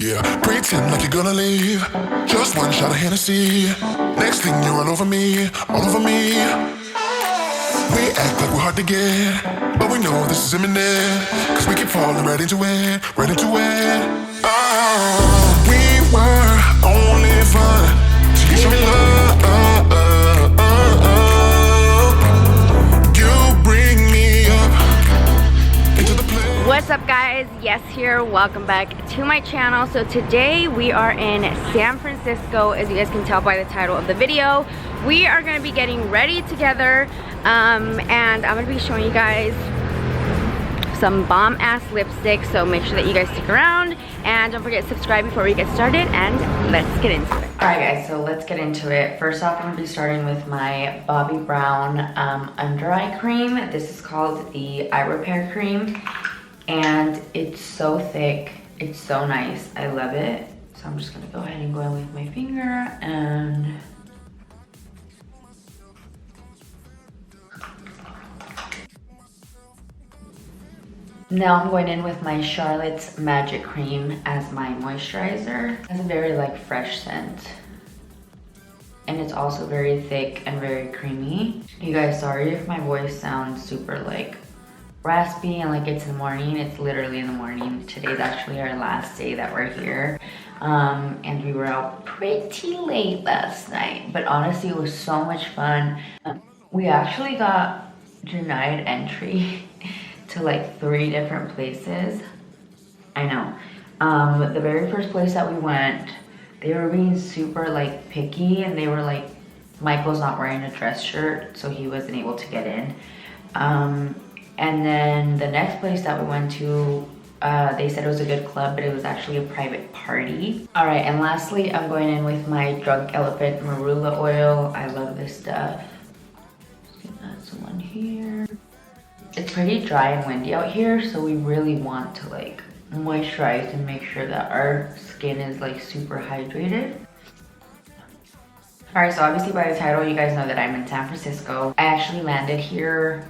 Yeah, pretend like you're gonna leave. Just one shot of Hennessy. Next thing you're all over me, all over me. We act like we're hard to get, but we know this is imminent. Cause we keep falling right into it, right into it. Oh, we were only fun till you show me love. You bring me up into the place. What's up guys, Yes here, welcome back to my channel. So today we are in San Francisco, as you guys can tell by the title of the video. We are going to be getting ready together and I'm going to be showing you guys some bomb ass lipstick, so make sure that you guys stick around and don't forget to subscribe before we get started, and let's get into it. Alright guys, so let's get into it. First off, I'm going to be starting with my Bobbi Brown under eye cream. This is called the Eye Repair Cream and it's so thick, it's so nice, I love it. So I'm just going to go ahead and go in with my finger and now I'm going in with my Charlotte's Magic Cream as my moisturizer. It has a very like fresh scent. And it's also very thick and very creamy. You guys, sorry if my voice sounds super like raspy and like it's in the morning. It's literally in the morning. Today's actually our last day that we're here. And we were out pretty late last night. But honestly, it was so much fun. We actually got denied entry to like 3 different places. I know. The very first place that we went, they were being super like picky and they were like, Michael's not wearing a dress shirt, so he wasn't able to get in. And then the next place that we went to, they said it was a good club, but it was actually a private party. All right, and lastly, I'm going in with my Drunk Elephant Marula oil. I love this stuff. Just gonna add some one here. It's pretty dry and windy out here, so we really want to like moisturize and make sure that our skin is like super hydrated. All right, so obviously by the title, you guys know that I'm in San Francisco. I actually landed here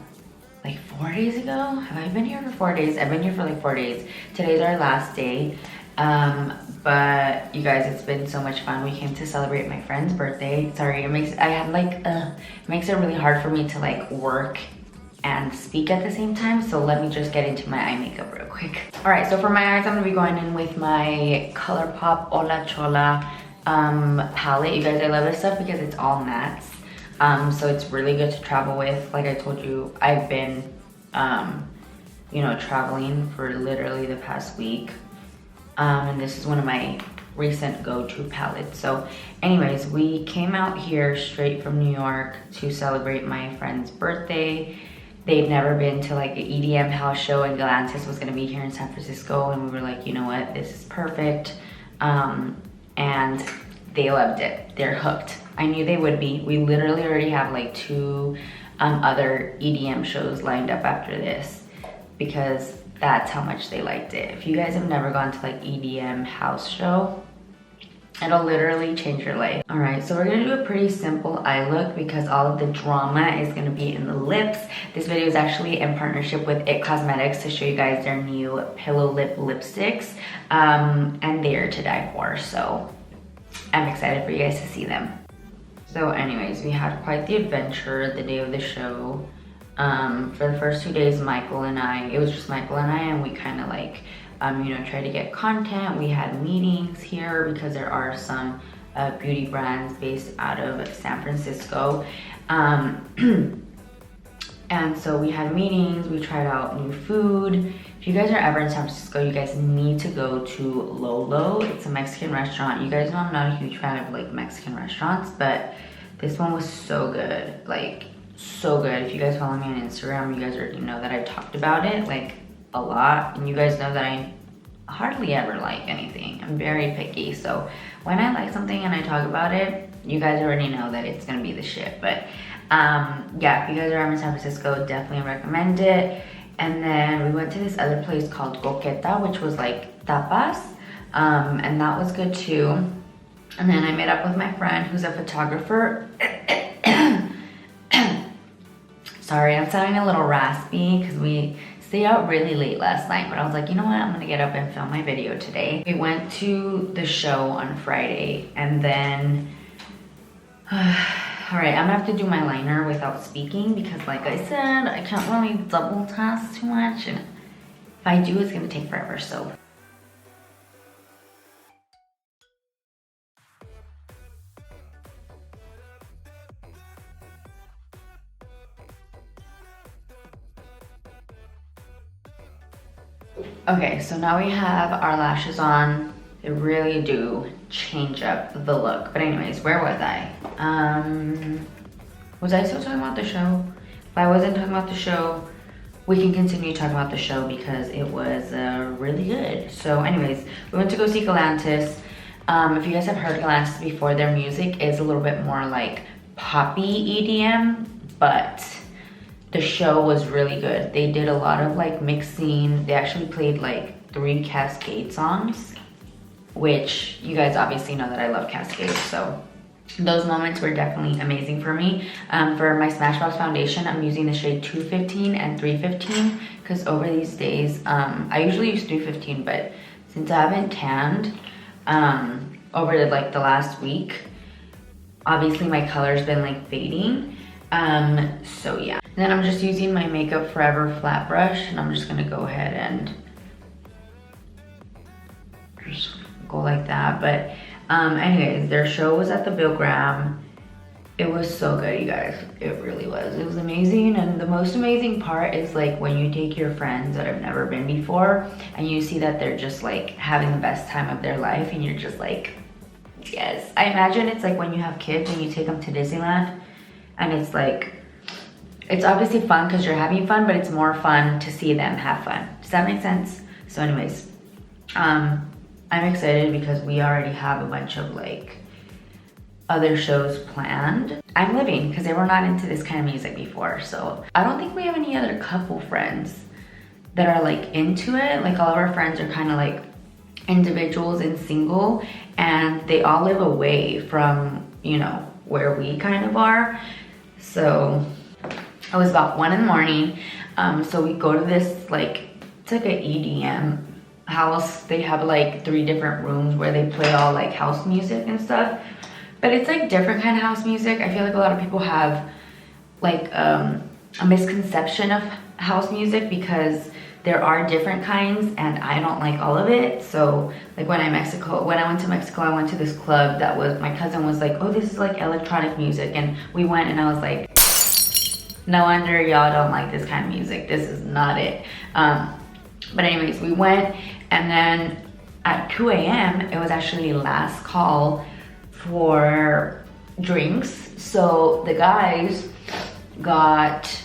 like 4 days ago. Have I been here for 4 days? I've been here for like 4 days. Today's our last day. But you guys, it's been so much fun. We came to celebrate my friend's birthday. Sorry, it makes it really hard for me to like work and speak at the same time, so let me just get into my eye makeup real quick. All right, so for my eyes, I'm gonna be going in with my ColourPop Hola Chola palette. You guys, I love this stuff because it's all mattes, so it's really good to travel with. Like I told you, I've been, you know, traveling for literally the past week, and this is one of my recent go-to palettes. So anyways, we came out here straight from New York to celebrate my friend's birthday. They'd never been to like an EDM house show, and Galantis was gonna be here in San Francisco, and we were like, you know what, this is perfect. And they loved it. They're hooked. I knew they would be. We literally already have like 2 other EDM shows lined up after this because that's how much they liked it. If you guys have never gone to like EDM house show, it'll literally change your life. All right, so we're gonna do a pretty simple eye look because all of the drama is gonna be in the lips. This video is actually in partnership with It Cosmetics to show you guys their new Pillow Lip lipsticks. And they're to die for, so I'm excited for you guys to see them. So anyways, we had quite the adventure the day of the show. For the first 2 days, it was just Michael and I, and we kind of like, you know, try to get content. We had meetings here because there are some beauty brands based out of San Francisco. And so we had meetings, we tried out new food. If you guys are ever in San Francisco, you guys need to go to Lolo. It's a Mexican restaurant. You guys know I'm not a huge fan of like Mexican restaurants, but this one was so good, like so good. If you guys follow me on Instagram, you guys already know that I've talked about it like a lot, and you guys know that I hardly ever like anything. I'm very picky, so when I like something and I talk about it, you guys already know that it's gonna be the shit. But yeah, if you guys are ever in San Francisco, definitely recommend it. And then we went to this other place called Coqueta, which was like tapas, and that was good too. And then I met up with my friend who's a photographer. Sorry, I'm sounding a little raspy because we stay out really late last night, but I was like, you know what, I'm gonna get up and film my video today. We went to the show on Friday, and then all right, I'm gonna have to do my liner without speaking because like I said, I can't really double task too much, and if I do, it's gonna take forever. So okay, so now we have our lashes on. They really do change up the look. But anyways, where was I? Was I still talking about the show? If I wasn't talking about the show, we can continue talking about the show because it was really good. So anyways, we went to go see Galantis. If you guys have heard Galantis before, their music is a little bit more like poppy EDM, but the show was really good. They did a lot of like mixing. They actually played like 3 Cascade songs, which you guys obviously know that I love Cascade. So those moments were definitely amazing for me. For my Smashbox foundation, I'm using the shade 215 and 315 because over these days, I usually use 315, but since I haven't tanned over like the last week, obviously my color's been like fading. So yeah. Then I'm just using my Makeup Forever flat brush, and I'm just gonna go ahead and just go like that. But anyways, their show was at the Bill Graham. It was so good, you guys. It really was. It was amazing. And the most amazing part is like when you take your friends that have never been before and you see that they're just like having the best time of their life, and you're just like, yes. I imagine it's like when you have kids and you take them to Disneyland, and it's like, it's obviously fun because you're having fun, but it's more fun to see them have fun. Does that make sense? So anyways, I'm excited because we already have a bunch of like other shows planned. I'm living because they were not into this kind of music before. So I don't think we have any other couple friends that are like into it. Like all of our friends are kind of like individuals and single, and they all live away from, you know, where we kind of are. So it was about 1 in the morning. So we go to this like, it's like an EDM house. They have like 3 different rooms where they play all like house music and stuff, but it's like different kind of house music. I feel like a lot of people have like a misconception of house music because there are different kinds, and I don't like all of it. So like when I went to Mexico, I went to this club that was, my cousin was like, oh, this is like electronic music, and we went, and I was like, no wonder y'all don't like this kind of music. This is not it. But anyways, we went, and then at 2 a.m. it was actually last call for drinks. So the guys got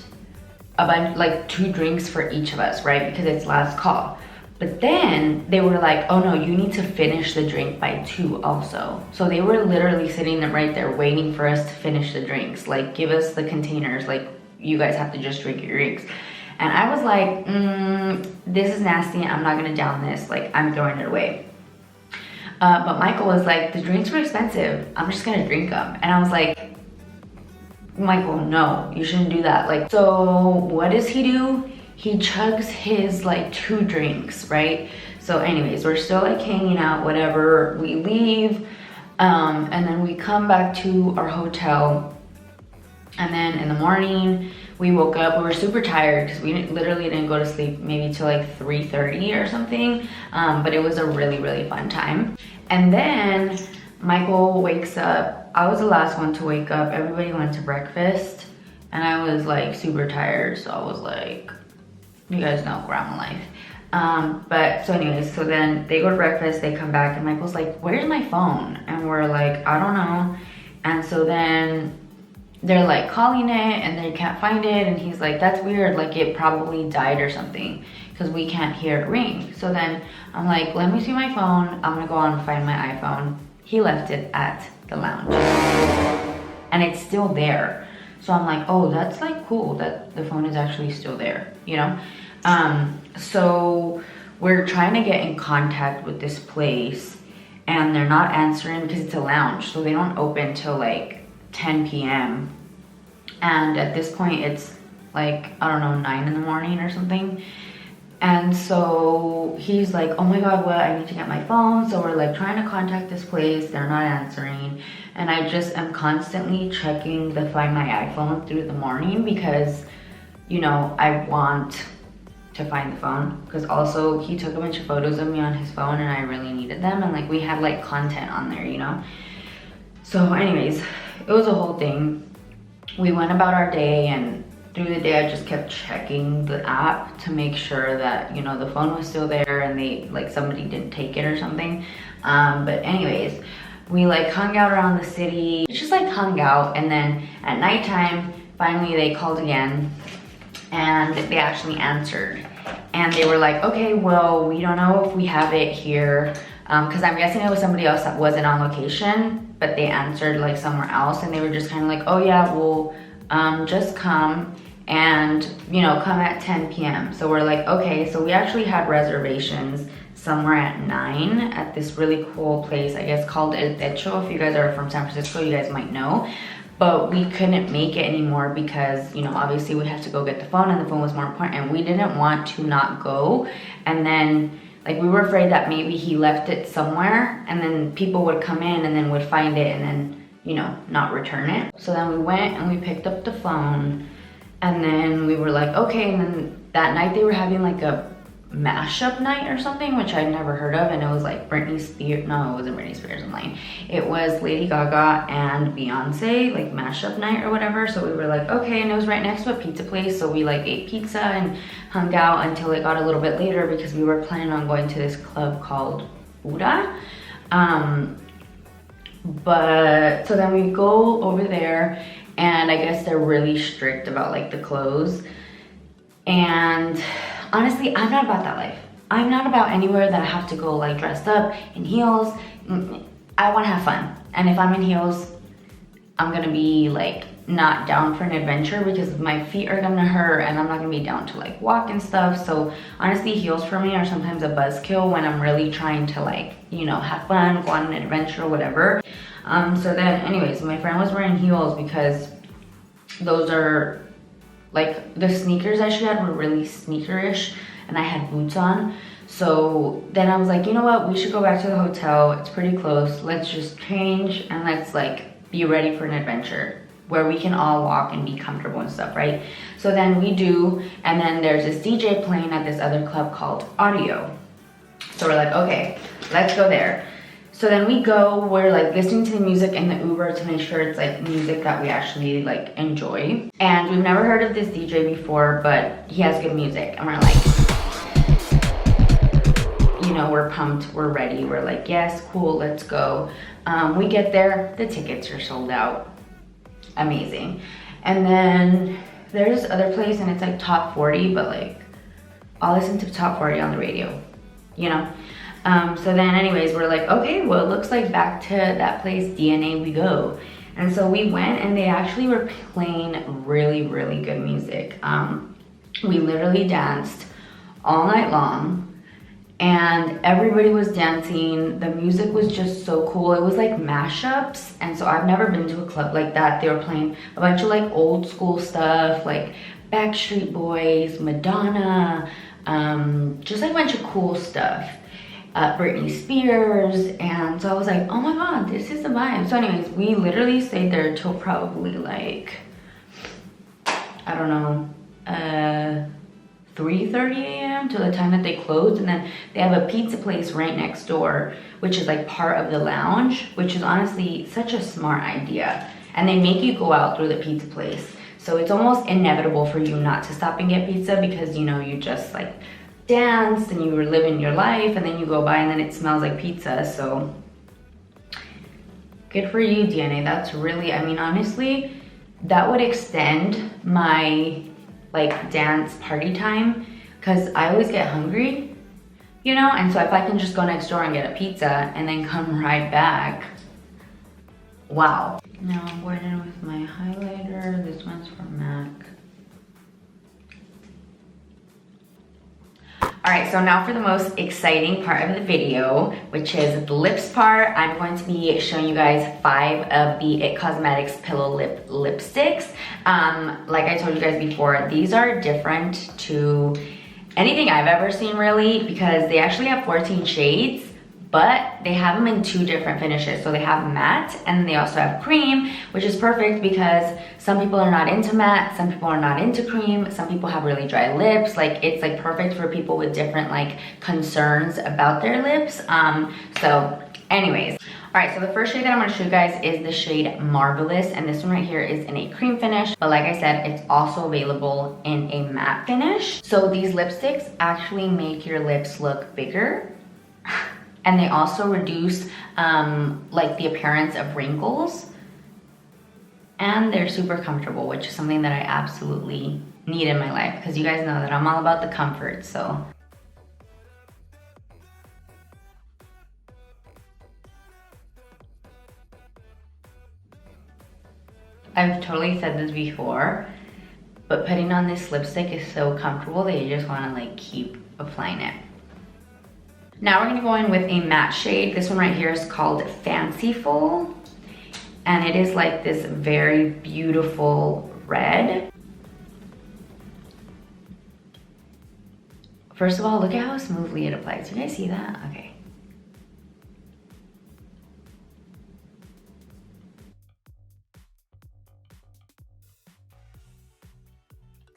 a bunch, like 2 drinks for each of us, right? Because it's last call. But then they were like, oh no, you need to finish the drink by 2 also. So they were literally sitting there right there waiting for us to finish the drinks. Like, give us the containers, like you guys have to just drink your drinks. And I was like, this is nasty, I'm not gonna down this, like I'm throwing it away. But Michael was like, the drinks were expensive, I'm just gonna drink them. And I was like, Michael, no, you shouldn't do that. Like, so what does he do? He chugs his like 2 drinks, right? So anyways, we're still like hanging out, whatever. We leave, and then we come back to our hotel. And then in the morning, we woke up, we were super tired because we literally didn't go to sleep maybe till like 3:30 or something. But it was a really, really fun time. And then Michael wakes up. I was the last one to wake up. Everybody went to breakfast, and I was like super tired. So I was like, you guys know grandma life. But so anyways, so then they go to breakfast, they come back, and Michael's like, where's my phone? And we're like, I don't know. And so then they're like calling it and they can't find it, and he's like, that's weird, like it probably died or something because we can't hear it ring. So then I'm like, let me see my phone, I'm gonna go on and find my iPhone. He left it at the lounge and it's still there. So I'm like, oh, that's like cool that the phone is actually still there, you know? So we're trying to get in contact with this place, and they're not answering because it's a lounge, so they don't open till like 10 p.m. and at this point it's like, I don't know, 9 in the morning or something. And so he's like, oh my God, what? I need to get my phone. So we're like trying to contact this place. They're not answering. And I just am constantly checking the Find My iPhone through the morning because, you know, I want to find the phone. Because also he took a bunch of photos of me on his phone and I really needed them. And like we had like content on there, you know. So anyways, it was a whole thing. We went about our day, and through the day I just kept checking the app to make sure that, you know, the phone was still there and they like somebody didn't take it or something. But anyways, we like hung out around the city, just like hung out, and then at nighttime finally they called again and they actually answered, and they were like, okay, well, we don't know if we have it here, because I'm guessing it was somebody else that wasn't on location, but they answered like somewhere else, and they were just kind of like, oh yeah, well, just come and, you know, come at 10 p.m. So we're like, okay. So we actually had reservations somewhere at 9 at this really cool place, I guess called El Techo. If you guys are from San Francisco, you guys might know. But we couldn't make it anymore because, you know, obviously we had to go get the phone, and the phone was more important, and we didn't want to not go. And then like we were afraid that maybe he left it somewhere and then people would come in and then would find it and then, you know, not return it. So then we went and we picked up the phone, and then we were like, okay. And then that night they were having like a mashup night or something, which I'd never heard of, and it was like Britney Spears. No, it wasn't Britney Spears, I'm lying. It was Lady Gaga and Beyonce, like mashup night or whatever. So we were like, okay. And it was right next to a pizza place, so we like ate pizza and hung out until it got a little bit later because we were planning on going to this club called Buddha. But so then we go over there, and I guess they're really strict about like the clothes. And honestly, I'm not about that life. I'm not about anywhere that I have to go like dressed up in heels. I want to have fun. And if I'm in heels, I'm gonna be like not down for an adventure because my feet are gonna hurt and I'm not gonna be down to like walk and stuff. So honestly, heels for me are sometimes a buzzkill when I'm really trying to like, you know, have fun, go on an adventure or whatever. So then anyways, my friend was wearing heels because those are like the sneakers that she had were really sneakerish, and I had boots on. So then I was like, you know what, we should go back to the hotel. It's pretty close. Let's just change and let's like be ready for an adventure where we can all walk and be comfortable and stuff, right? So then we do, and then there's this DJ playing at this other club called Audio. So we're like, okay, let's go there. So then we go, we're like listening to the music in the Uber to make sure it's like music that we actually like enjoy. And we've never heard of this DJ before, but he has good music. And we're like, you know, we're pumped, we're ready. We're like, yes, cool, let's go. We get there, the tickets are sold out. Amazing. And then there's this other place and it's like top 40, but like I'll listen to top 40 on the radio, you know? So then anyways, we're like, okay, well, it looks like back to that place, DNA we go. And so we went, and they actually were playing really, really good music. We literally danced all night long, and everybody was dancing. The music was just so cool. It was like mashups, and so I've never been to a club like that. They were playing a bunch of like old school stuff, like Backstreet Boys, Madonna, just like a bunch of cool stuff. Britney Spears, and so I was like, oh my god, this is the vibe. So anyways, we literally stayed there till probably like, I don't know, 3:30 a.m. till the time that they closed. And then they have a pizza place right next door, which is like part of the lounge, which is honestly such a smart idea. And they make you go out through the pizza place, so it's almost inevitable for you not to stop and get pizza because, you know, you just like danced and you were living your life, and then you go by and then it smells like pizza. So good for you, DNA. That's really, I mean, honestly, that would extend my like dance party time because I always get hungry, you know? And so if I can just go next door and get a pizza and then come right back, wow. Now I'm going in with my highlighter. This one's from MAC. Alright, so now for the most exciting part of the video, which is the lips part. I'm going to be showing you guys 5 of the IT Cosmetics Pillow Lip lipsticks. Like I told you guys before, these are different to anything I've ever seen really, because they actually have 14 shades, but they have them in 2 different finishes. So they have matte and they also have cream, which is perfect because some people are not into matte, some people are not into cream, some people have really dry lips. Like it's like perfect for people with different like concerns about their lips. So anyways, all right, so the first shade that I'm gonna show you guys is the shade Marvelous, and this one right here is in a cream finish, but like I said, it's also available in a matte finish. So these lipsticks actually make your lips look bigger, and they also reduce like the appearance of wrinkles, and they're super comfortable, which is something that I absolutely need in my life, because you guys know that I'm all about the comfort, so. I've totally said this before, but putting on this lipstick is so comfortable that you just wanna like keep applying it. Now we're gonna go in with a matte shade. This one right here is called Fanciful, and it is like this very beautiful red. First of all, look at how smoothly it applies. You guys see that? Okay.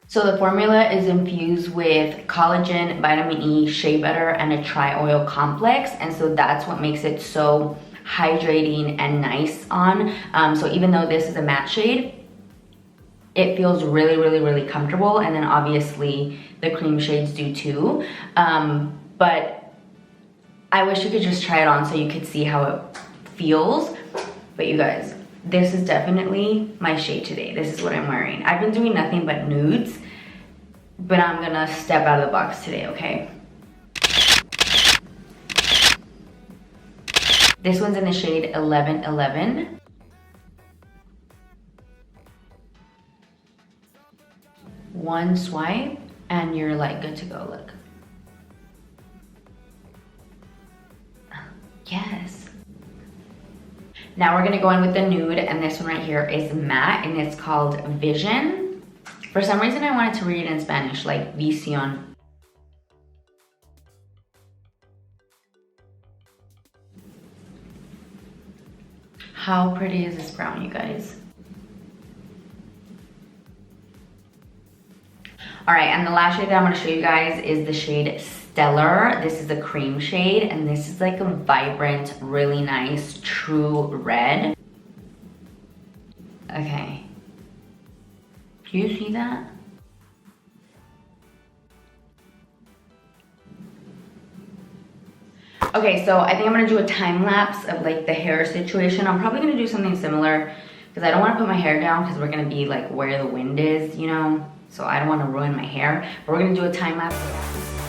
So the formula is infused with collagen, vitamin E, shea butter, and a tri-oil complex. And so that's what makes it so hydrating and nice on. So even though this is a matte shade, it feels really, really, really comfortable. And then obviously the cream shades do too. But I wish you could just try it on so you could see how it feels. But you guys, this is definitely my shade today. This is what I'm wearing. I've been doing nothing but nudes, but I'm gonna step out of the box today, okay? This one's in the shade 1111. One swipe and you're like good to go, look. Yes. Now we're gonna go in with the nude, and this one right here is matte, and it's called Vision. For some reason I wanted to read it in Spanish, like Visión. How pretty is this brown, you guys? All right, and the last shade that I'm gonna show you guys is the shade Stellar. This is a cream shade, and this is like a vibrant, really nice, true red. Okay. Do you see that? Okay, so I think I'm gonna do a time lapse of like the hair situation. I'm probably gonna do something similar because I don't wanna put my hair down because we're gonna be like where the wind is, you know? So I don't wanna ruin my hair, but we're gonna do a time lapse of that.